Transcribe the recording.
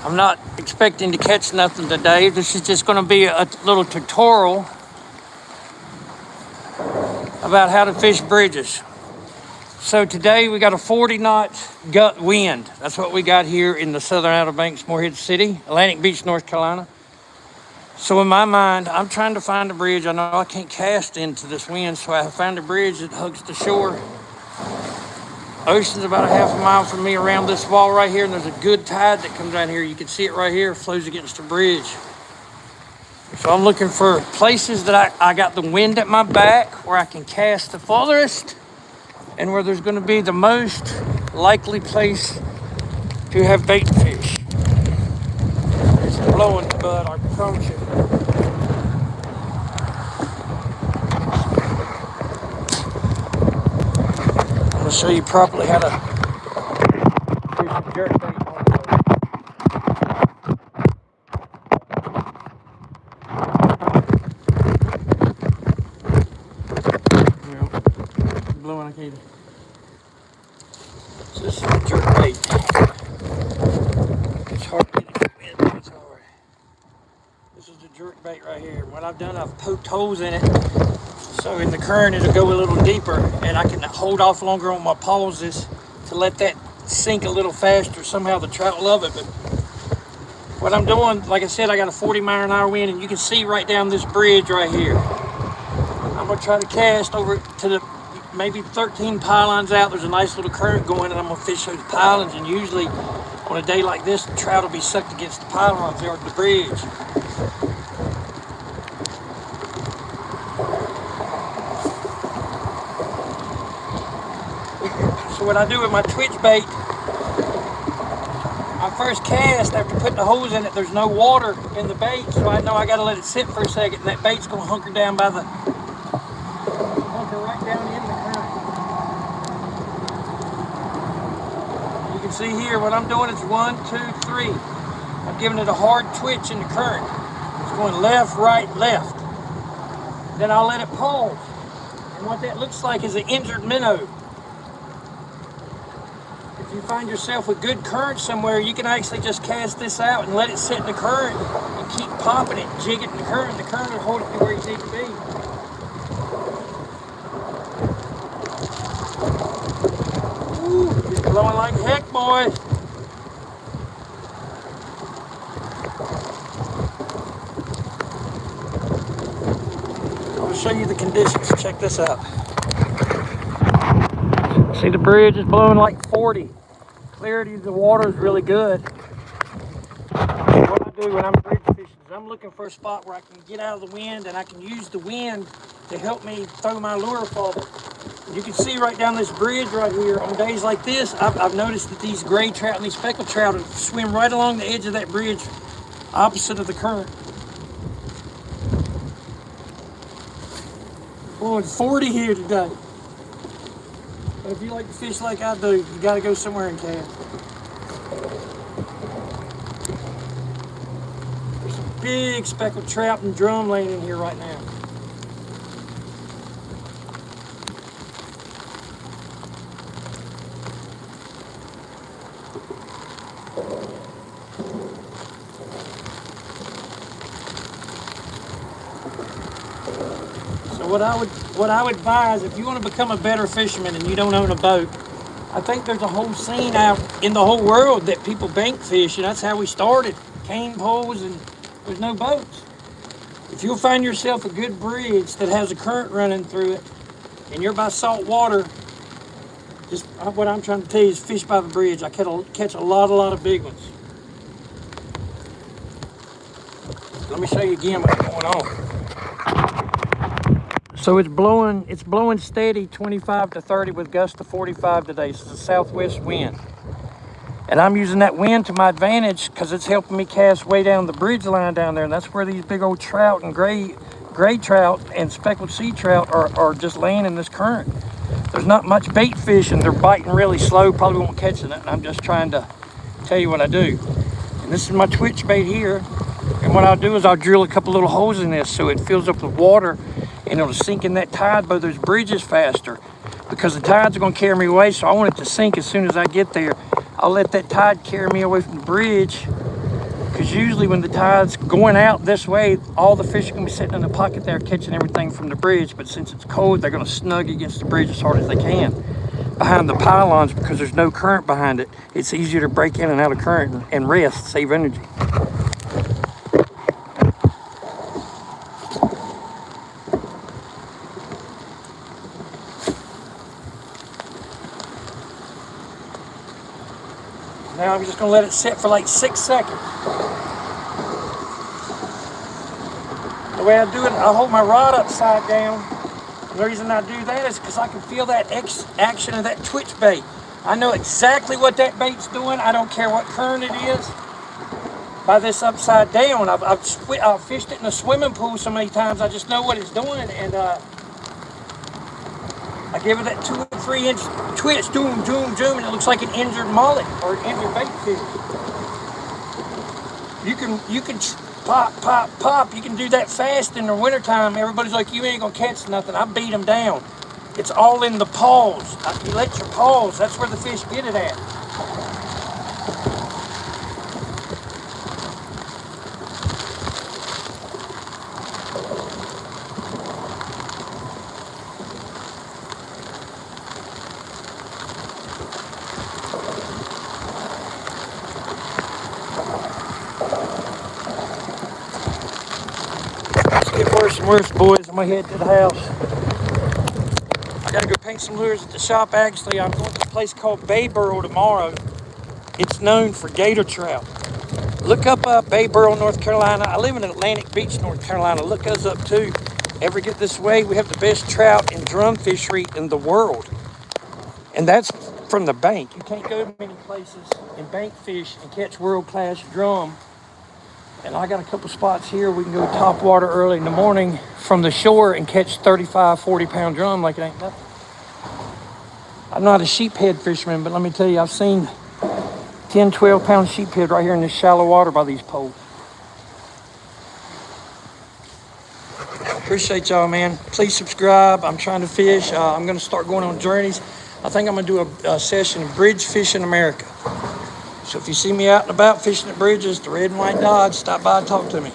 I'm not expecting to catch nothing today. This is just going to be a little tutorial about how to fish bridges. So today we got a 40 knot gut wind. That's what we got here in the southern Outer Banks, Morehead City, Atlantic Beach, North Carolina. So in my mind, I'm trying to find a bridge. I know I can't cast into this wind, so I found a bridge that hugs the shore. Ocean's about a half a mile from me around this wall right here, and there's a good tide that comes down here. You can see it right here, flows against the bridge. So I'm looking for places that I got the wind at my back, where I can cast the farthest, and where there's going to be the most likely place to have bait fish. It's blowing, bud, I promise you. I'm going to show you properly how to fish a jerk bait. Blowing, I can't. So this is a jerk bait. It's hard to get it in, it's hard. This is the jerk bait right here. What I've done, I've poked holes in it, so in the current it'll go a little deeper, and I can hold off longer on my pauses to let that sink a little faster. Somehow the trout love it. But what I'm doing, like I said, I got a 40 mile an hour wind, and you can see right down this bridge right here. I'm gonna try to cast over to the maybe 13 pylons out. There's a nice little current going, and I'm gonna fish those pylons. And usually on a day like this, the trout will be sucked against the pylons there at the bridge. So what I do with my twitch bait, my first cast after putting the holes in it, there's no water in the bait, so I know I gotta let it sit for a second, and that bait's gonna hunker down by the right down in the current. You can see here what I'm doing is 1, 2, 3. I'm giving it a hard twitch in the current. It's going left, right, left. Then I'll let it pause. And what that looks like is an injured minnow. If you find yourself with good current somewhere, you can actually just cast this out and let it sit in the current and keep popping it, jig it in the current. The current will hold it to where you need to be. It's blowing like heck, boys. I'll show you the conditions. Check this out. See, the bridge is blowing like 40. Clarity of the water is really good. What I do when I'm bridge fishing is I'm looking for a spot where I can get out of the wind, and I can use the wind to help me throw my lure farther. You can see right down this bridge right here, on days like this, I've noticed that these gray trout and these speckled trout swim right along the edge of that bridge, opposite of the current. Blowing 40 here today. But if you like to fish like I do, you gotta go somewhere and cast. There's some big speckled trout and drum laying in here right now. So what I would advise, if you want to become a better fisherman and you don't own a boat, I think there's a whole scene out in the whole world that people bank fish, and that's how we started. Cane poles, and there's no boats. If you'll find yourself a good bridge that has a current running through it, and you're by salt water, just what I'm trying to tell you is fish by the bridge. I catch a lot of big ones. Let me show you again what's going on. So it's blowing steady 25 to 30 with gusts to 45 today. So it's a southwest wind. And I'm using that wind to my advantage because it's helping me cast way down the bridge line down there. And that's where these big old trout and gray trout and speckled sea trout are just laying in this current. There's not much bait fish, and they're biting really slow, probably won't catch it. And I'm just trying to tell you what I do. And this is my twitch bait here. And what I'll do is I'll drill a couple little holes in this so it fills up with water, and it'll sink in that tide by those bridges faster, because the tides are going to carry me away. So I want it to sink as soon as I get there. I'll let that tide carry me away from the bridge, Because usually when the tide's going out this way, all the fish are going to be sitting in the pocket there catching everything from the bridge. But since it's cold, they're going to snug against the bridge as hard as they can behind the pylons, because there's no current behind it. It's easier to break in and out of current and rest, save energy. Now I'm just going to let it sit for like 6 seconds. The way I do it, I hold my rod upside down. And the reason I do that is because I can feel that action of that twitch bait. I know exactly what that bait's doing. I don't care what current it is. By this upside down, I've fished it in a swimming pool so many times. I just know what it's doing, and I give it that 2 or 3 inch twitch, doom, doom, doom, and it looks like an injured mullet or an injured bait fish. You can pop, pop, pop. You can do that fast in the wintertime. Everybody's like, you ain't gonna catch nothing. I beat them down. It's all in the paws. You let your paws, that's where the fish get it at. Get worse and worse, boys. I'm gonna head to the house. I gotta go paint some lures at the shop. Actually, I'm going to a place called Bayboro tomorrow. It's known for gator trout. Look up Bayboro, North Carolina. I live in Atlantic Beach, North Carolina. Look us up too. Ever get this way, we have the best trout and drum fishery in the world. And that's from the bank. You can't go to many places and bank fish and catch world-class drum. And I got a couple spots here. We can go top water early in the morning from the shore and catch 35, 40-pound drum like it ain't nothing. I'm not a sheephead fisherman, but let me tell you, I've seen 10, 12-pound sheephead right here in this shallow water by these poles. Appreciate y'all, man. Please subscribe. I'm trying to fish. I'm going to start going on journeys. I think I'm going to do a session of Bridge Fishing America. So if you see me out and about fishing at bridges, the red and white Dodge, stop by and talk to me.